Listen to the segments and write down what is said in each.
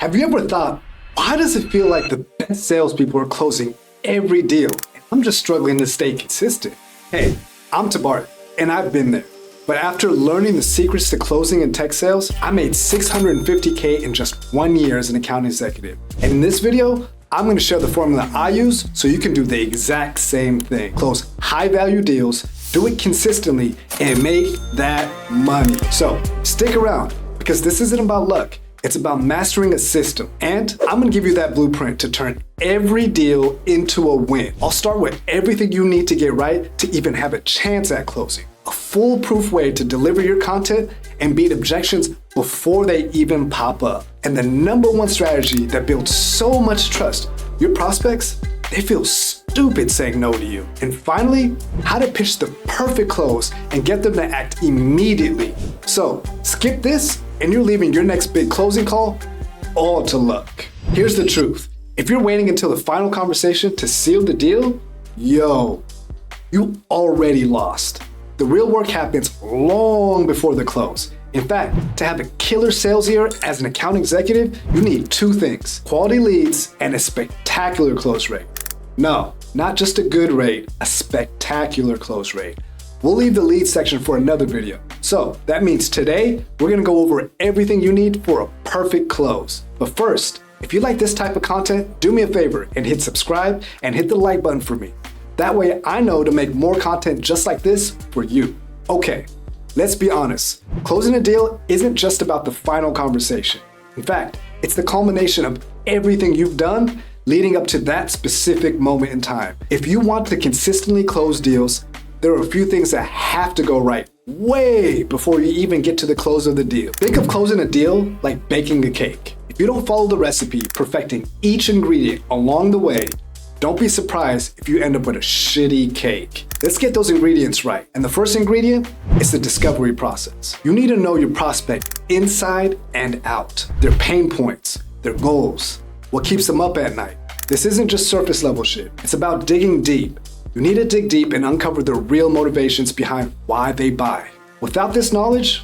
Have you ever thought, why does it feel like the best salespeople are closing every deal and I'm just struggling to stay consistent? Hey, I'm Tabar, and I've been there. But after learning the secrets to closing in tech sales, I made $650K in just 1 year as an account executive. And in this video, I'm going to share the formula I use so you can do the exact same thing. Close high value deals, do it consistently, and make that money. So stick around, because this isn't about luck. It's about mastering a system. And I'm gonna give you that blueprint to turn every deal into a win. I'll start with everything you need to get right to even have a chance at closing. A foolproof way to deliver your content and beat objections before they even pop up. And the #1 strategy that builds so much trust, your prospects, they feel stupid saying no to you. And finally, how to pitch the perfect close and get them to act immediately. So skip this and you're leaving your next big closing call all to luck. Here's the truth. If you're waiting until the final conversation to seal the deal, you already lost. The real work happens long before the close. In fact, to have a killer sales year as an account executive, you need 2 things: quality leads and a spectacular close rate. No, not just a good rate, a spectacular close rate. We'll leave the lead section for another video. So that means today, we're gonna go over everything you need for a perfect close. But first, if you like this type of content, do me a favor and hit subscribe and hit the like button for me. That way I know to make more content just like this for you. Okay, let's be honest. Closing a deal isn't just about the final conversation. In fact, it's the culmination of everything you've done leading up to that specific moment in time. If you want to consistently close deals, there are a few things that have to go right way before you even get to the close of the deal. Think of closing a deal like baking a cake. If you don't follow the recipe, perfecting each ingredient along the way, don't be surprised if you end up with a shitty cake. Let's get those ingredients right. And the first ingredient is the discovery process. You need to know your prospect inside and out, their pain points, their goals, what keeps them up at night. This isn't just surface level shit. It's about digging deep. You need to dig deep and uncover the real motivations behind why they buy. Without this knowledge,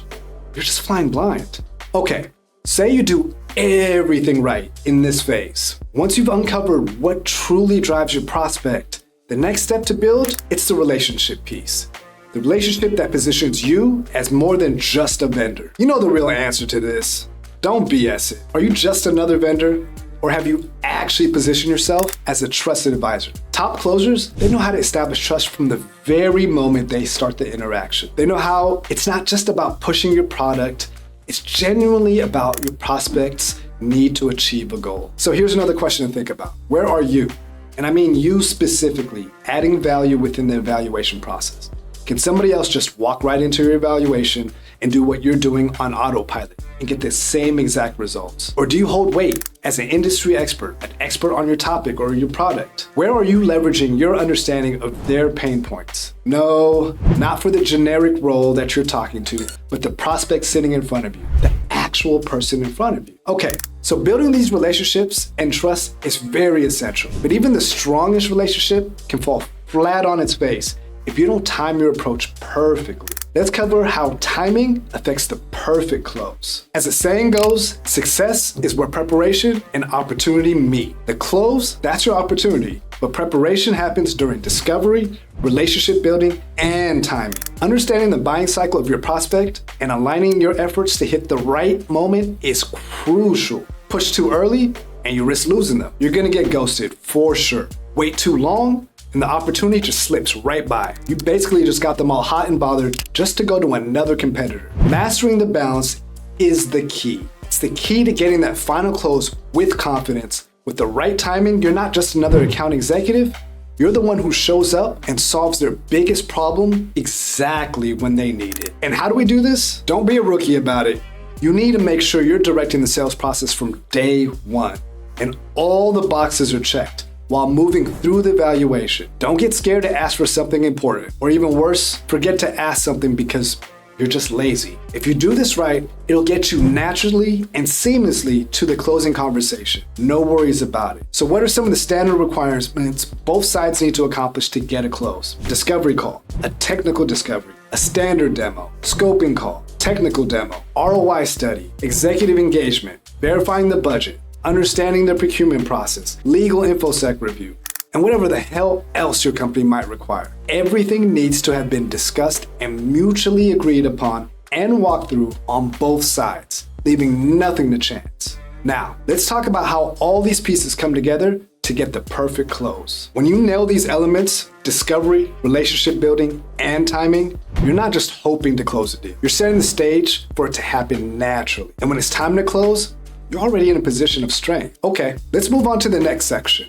you're just flying blind. Okay, say you do everything right in this phase. Once you've uncovered what truly drives your prospect, the next step to build, it's the relationship piece. The relationship that positions you as more than just a vendor. You know the real answer to this. Don't BS it. Are you just another vendor? Or have you actually positioned yourself as a trusted advisor? Top closers, they know how to establish trust from the very moment they start the interaction. They know how it's not just about pushing your product, it's genuinely about your prospects' need to achieve a goal. So here's another question to think about. Where are you? And I mean you specifically, adding value within the evaluation process. Can somebody else just walk right into your evaluation and do what you're doing on autopilot and get the same exact results? Or do you hold weight as an industry expert, an expert on your topic or your product? Where are you leveraging your understanding of their pain points? No, not for the generic role that you're talking to, but the prospect sitting in front of you, the actual person in front of you. Okay, so building these relationships and trust is very essential, but even the strongest relationship can fall flat on its face if you don't time your approach perfectly. Let's cover how timing affects the perfect close. As the saying goes, success is where preparation and opportunity meet. The close, that's your opportunity, but preparation happens during discovery, relationship building, and timing. Understanding the buying cycle of your prospect and aligning your efforts to hit the right moment is crucial. Push too early and you risk losing them. You're gonna get ghosted for sure. Wait too long, and the opportunity just slips right by. You basically just got them all hot and bothered just to go to another competitor. Mastering the balance is the key. It's the key to getting that final close with confidence. With the right timing, you're not just another account executive, you're the one who shows up and solves their biggest problem exactly when they need it. And how do we do this? Don't be a rookie about it. You need to make sure you're directing the sales process from day one, and all the boxes are checked while moving through the evaluation. Don't get scared to ask for something important, or even worse, forget to ask something because you're just lazy. If you do this right, it'll get you naturally and seamlessly to the closing conversation. No worries about it. So what are some of the standard requirements both sides need to accomplish to get a close? Discovery call, a technical discovery, a standard demo, scoping call, technical demo, ROI study, executive engagement, verifying the budget, understanding the procurement process, legal infosec review, and whatever the hell else your company might require. Everything needs to have been discussed and mutually agreed upon and walked through on both sides, leaving nothing to chance. Now, let's talk about how all these pieces come together to get the perfect close. When you nail these elements, discovery, relationship building, and timing, you're not just hoping to close a deal. You're setting the stage for it to happen naturally. And when it's time to close, you're already in a position of strength. Okay, let's move on to the next section,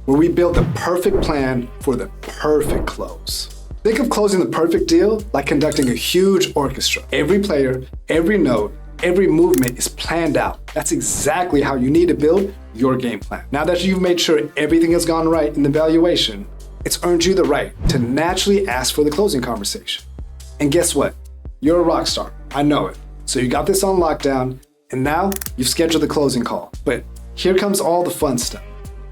where we build the perfect plan for the perfect close. Think of closing the perfect deal like conducting a huge orchestra. Every player, every note, every movement is planned out. That's exactly how you need to build your game plan. Now that you've made sure everything has gone right in the valuation, it's earned you the right to naturally ask for the closing conversation. And guess what? You're a rock star. I know it. So you got this on lockdown, and now you've scheduled the closing call. But here comes all the fun stuff.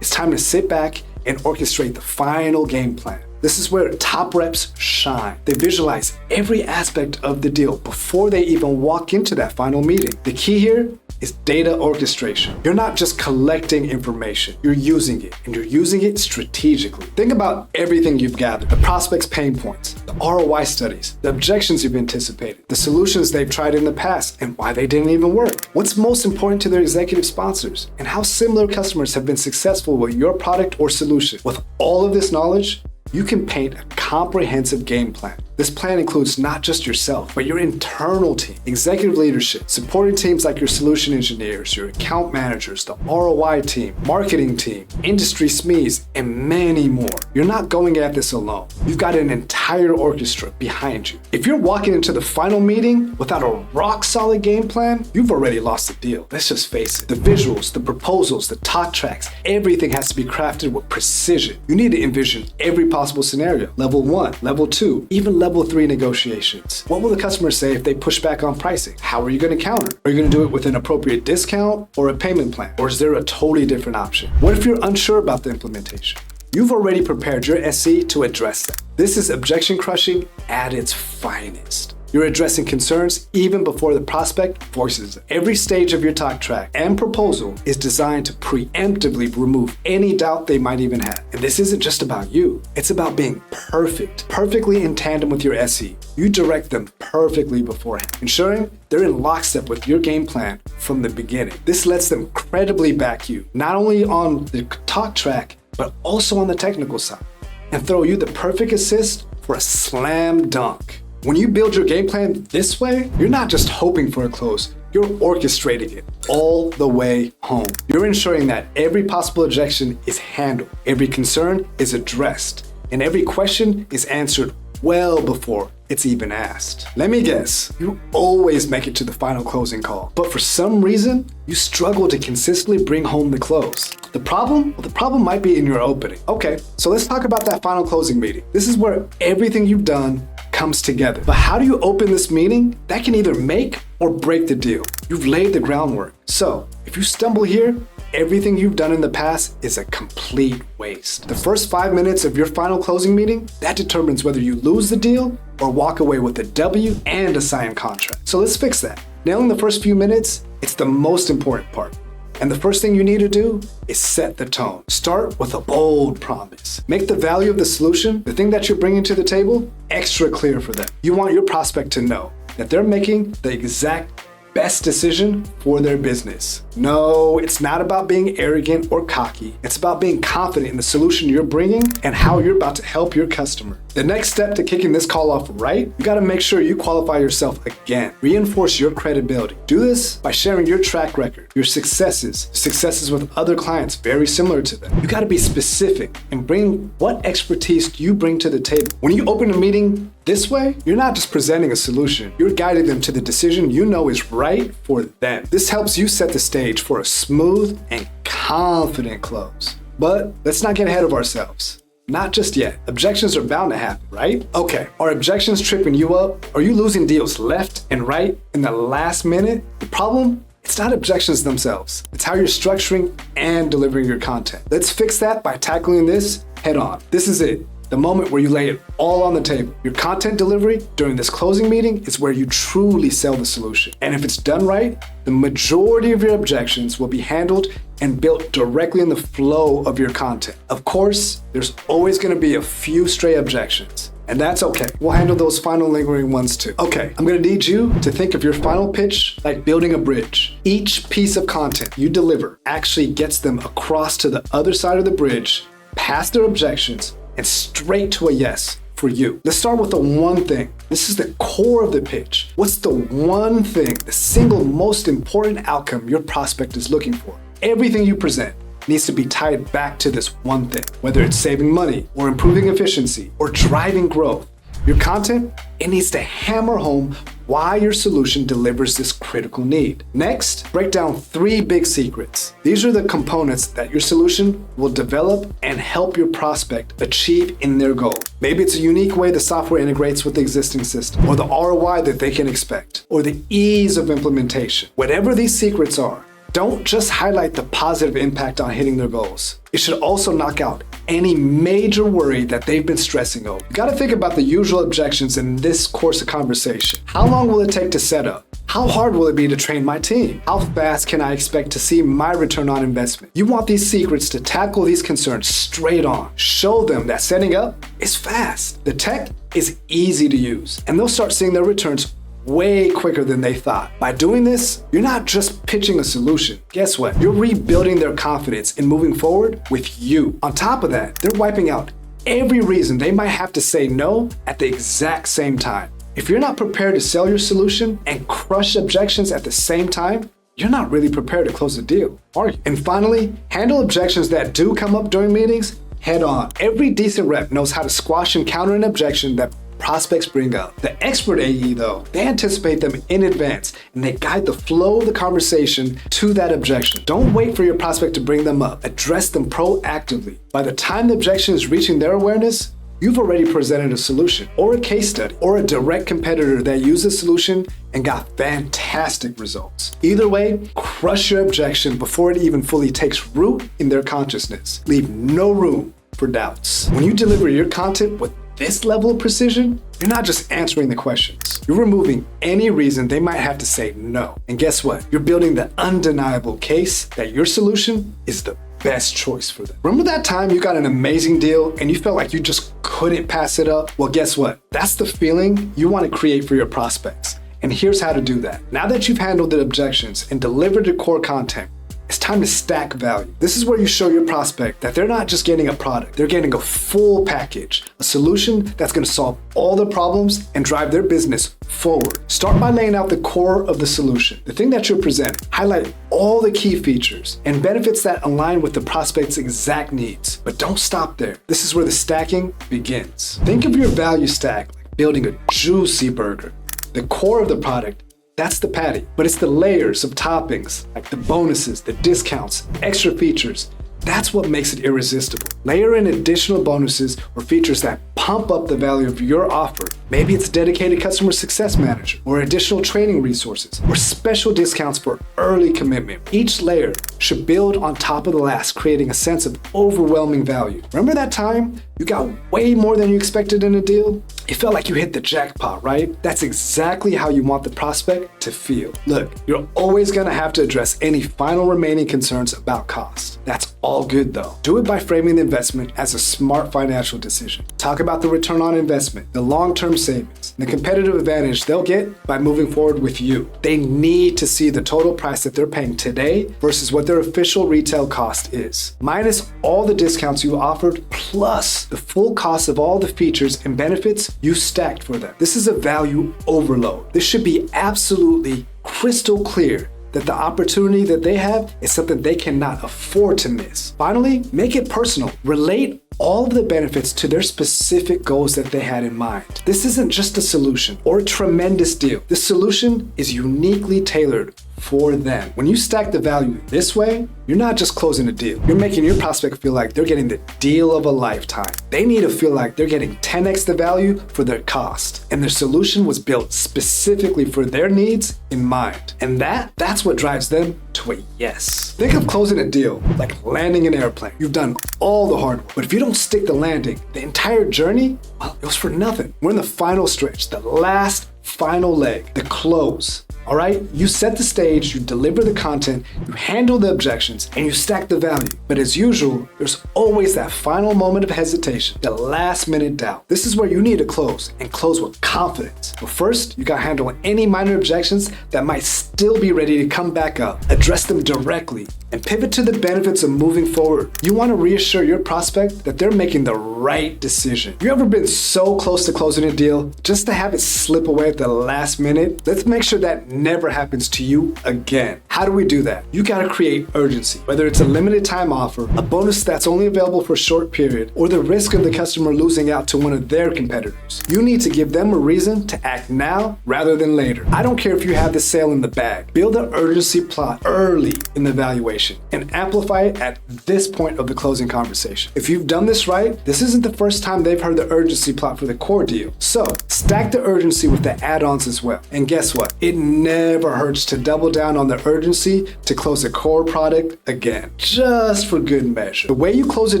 It's time to sit back and orchestrate the final game plan. This is where top reps shine. They visualize every aspect of the deal before they even walk into that final meeting. The key here is data orchestration. You're not just collecting information, you're using it, and you're using it strategically. Think about everything you've gathered: the prospect's pain points, the ROI studies, the objections you've anticipated, the solutions they've tried in the past, and why they didn't even work. What's most important to their executive sponsors, and how similar customers have been successful with your product or solution. With all of this knowledge, you can paint a comprehensive game plan. This plan includes not just yourself, but your internal team, executive leadership, supporting teams like your solution engineers, your account managers, the ROI team, marketing team, industry SMEs, and many more. You're not going at this alone. You've got an entire orchestra behind you. If you're walking into the final meeting without a rock-solid game plan, you've already lost the deal. Let's just face it. The visuals, the proposals, the talk tracks, everything has to be crafted with precision. You need to envision every possible scenario. Level 1, level 2, even level 3 negotiations. What will the customer say if they push back on pricing? How are you going to counter? Are you going to do it with an appropriate discount or a payment plan? Or is there a totally different option? What if you're unsure about the implementation? You've already prepared your SE to address that. This is objection crushing at its finest. You're addressing concerns even before the prospect voices it. Every stage of your talk track and proposal is designed to preemptively remove any doubt they might even have. And this isn't just about you. It's about being perfectly in tandem with your SE. You direct them perfectly beforehand, ensuring they're in lockstep with your game plan from the beginning. This lets them credibly back you, not only on the talk track, but also on the technical side, and throw you the perfect assist for a slam dunk. When you build your game plan this way, you're not just hoping for a close, you're orchestrating it all the way home. You're ensuring that every possible objection is handled, every concern is addressed, and every question is answered well before it's even asked. Let me guess, you always make it to the final closing call, but for some reason, you struggle to consistently bring home the close. The problem? Well, the problem might be in your opening. Okay, so let's talk about that final closing meeting. This is where everything you've done comes together. But how do you open this meeting? That can either make or break the deal. You've laid the groundwork. So if you stumble here, everything you've done in the past is a complete waste. The first 5 minutes of your final closing meeting, that determines whether you lose the deal or walk away with a W and a signed contract. So let's fix that. Nailing the first few minutes, it's the most important part. And the first thing you need to do is set the tone. Start with a bold promise. Make the value of the solution, the thing that you're bringing to the table, extra clear for them. You want your prospect to know that they're making the exact best decision for their business. No, it's not about being arrogant or cocky. It's about being confident in the solution you're bringing and how you're about to help your customer. The next step to kicking this call off right, you gotta make sure you qualify yourself again. Reinforce your credibility. Do this by sharing your track record, your successes with other clients very similar to them. You gotta be specific and bring what expertise you bring to the table. When you open a meeting this way, you're not just presenting a solution, you're guiding them to the decision you know is right for them. This helps you set the stage for a smooth and confident close. But let's not get ahead of ourselves. Not just yet. Objections are bound to happen, right? Okay, are objections tripping you up? Are you losing deals left and right in the last minute? The problem? It's not objections themselves. It's how you're structuring and delivering your content. Let's fix that by tackling this head on. This is it. The moment where you lay it all on the table. Your content delivery during this closing meeting is where you truly sell the solution. And if it's done right, the majority of your objections will be handled and built directly in the flow of your content. Of course, there's always going to be a few stray objections, and that's okay. We'll handle those final lingering ones too. Okay, I'm going to need you to think of your final pitch like building a bridge. Each piece of content you deliver actually gets them across to the other side of the bridge, past their objections, and straight to a yes for you. Let's start with the one thing. This is the core of the pitch. What's the one thing, the single most important outcome your prospect is looking for? Everything you present needs to be tied back to this one thing, whether it's saving money or improving efficiency or driving growth. Your content, it needs to hammer home why your solution delivers this critical need. Next, break down 3 big secrets. These are the components that your solution will develop and help your prospect achieve in their goal. Maybe it's a unique way the software integrates with the existing system, or the ROI that they can expect, or the ease of implementation. Whatever these secrets are, don't just highlight the positive impact on hitting their goals. It should also knock out any major worry that they've been stressing over. You gotta think about the usual objections in this course of conversation. How long will it take to set up? How hard will it be to train my team? How fast can I expect to see my return on investment? You want these secrets to tackle these concerns straight on. Show them that setting up is fast. The tech is easy to use, and they'll start seeing their returns way quicker than they thought. By doing this, you're not just pitching a solution. Guess what? You're rebuilding their confidence in moving forward with you. On top of that, they're wiping out every reason they might have to say no at the exact same time. If you're not prepared to sell your solution and crush objections at the same time, you're not really prepared to close a deal, are you? And finally, handle objections that do come up during meetings head on. Every decent rep knows how to squash and counter an objection that prospects bring up. The expert AE, though, they anticipate them in advance and they guide the flow of the conversation to that objection. Don't wait for your prospect to bring them up. Address them proactively. By the time the objection is reaching their awareness, you've already presented a solution or a case study or a direct competitor that used the solution and got fantastic results. Either way, crush your objection before it even fully takes root in their consciousness. Leave no room for doubts. When you deliver your content with this level of precision, you're not just answering the questions. You're removing any reason they might have to say no. And guess what? You're building the undeniable case that your solution is the best choice for them. Remember that time you got an amazing deal and you felt like you just couldn't pass it up? Well, guess what? That's the feeling you want to create for your prospects. And here's how to do that. Now that you've handled the objections and delivered the core content, it's time to stack value. This is where you show your prospect that they're not just getting a product, they're getting a full package, a solution that's going to solve all their problems and drive their business forward. Start by laying out the core of the solution, the thing that you're presenting. Highlight all the key features and benefits that align with the prospect's exact needs. But don't stop there. This is where the stacking begins. Think of your value stack like building a juicy burger. The core of the product, that's the patty, but it's the layers of toppings, like the bonuses, the discounts, extra features. That's what makes it irresistible. Layer in additional bonuses or features that pump up the value of your offer. Maybe it's a dedicated customer success manager, or additional training resources, or special discounts for early commitment. Each layer should build on top of the last, creating a sense of overwhelming value. Remember that time you got way more than you expected in a deal? It felt like you hit the jackpot, right? That's exactly how you want the prospect to feel. Look, you're always gonna have to address any final remaining concerns about cost. That's all good though. Do it by framing the investment as a smart financial decision. Talk about the return on investment, the long-term savings, the competitive advantage they'll get by moving forward with you. They need to see the total price that they're paying today versus what their official retail cost is, minus all the discounts you offered, plus the full cost of all the features and benefits you stacked for them. This is a value overload. This should be absolutely crystal clear that the opportunity that they have is something they cannot afford to miss. Finally, make it personal. Relate all of the benefits to their specific goals that they had in mind. This isn't just a solution or a tremendous deal. This solution is uniquely tailored for them. When you stack the value this way, you're not just closing a deal. You're making your prospect feel like they're getting the deal of a lifetime. They need to feel like they're getting 10x the value for their cost. And their solution was built specifically for their needs in mind. And that's what drives them to a yes. Think of closing a deal like landing an airplane. You've done all the hard work, but if you don't stick the landing, the entire journey, well, it was for nothing. We're in the final stretch, the last final leg, the close. All right, you set the stage, you deliver the content, you handle the objections, and you stack the value. But as usual, there's always that final moment of hesitation, the last minute doubt. This is where you need to close, and close with confidence. But first, you gotta handle any minor objections that might still be ready to come back up. Address them directly and pivot to the benefits of moving forward. You wanna reassure your prospect that they're making the right decision. You ever been so close to closing a deal just to have it slip away at the last minute? Let's make sure that never happens to you again. How do we do that? You gotta create urgency. Whether it's a limited time offer, a bonus that's only available for a short period, or the risk of the customer losing out to one of their competitors. You need to give them a reason to act now rather than later. I don't care if you have the sale in the bag. Build an urgency plot early in the evaluation and amplify it at this point of the closing conversation. If you've done this right, this isn't the first time they've heard the urgency plot for the core deal. So stack the urgency with the add-ons as well. And guess what? It never hurts to double down on the urgency to close a core product again, just for good measure. The way you close a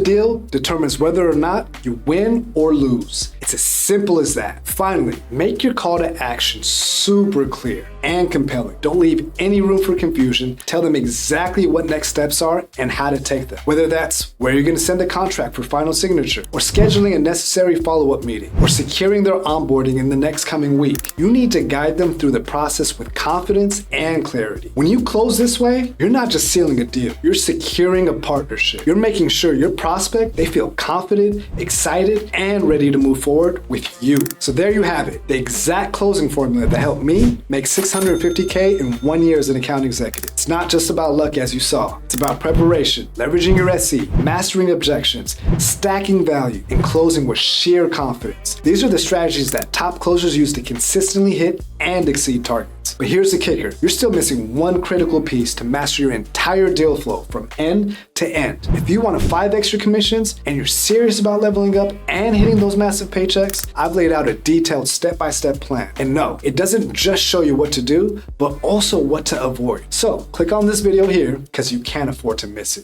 deal determines whether or not you win or lose. It's as simple as that. Finally, make your call to action super clear and compelling. Don't leave any room for confusion. Tell them exactly what next steps are and how to take them. Whether that's where you're going to send the contract for final signature, or scheduling a necessary follow-up meeting, or securing their onboarding in the next coming week. You need to guide them through the process with confidence and clarity. When you close this way, you're not just sealing a deal, you're securing a partnership. You're making sure your prospect, they feel confident, excited, and ready to move forward with you. So there you have it, the exact closing formula that helped me make $650K in 1 year as an account executive. It's not just about luck, as you saw. It's about preparation, leveraging your SE, mastering objections, stacking value, and closing with sheer confidence. These are the strategies that top closers use to consistently hit and exceed targets. But here's the kicker. You're still missing one critical piece to master your entire deal flow from end to end. If you want 5 extra commissions and you're serious about leveling up and hitting those massive paychecks, I've laid out a detailed step-by-step plan. And no, it doesn't just show you what to do, but also what to avoid. So click on this video here because you can't afford to miss it.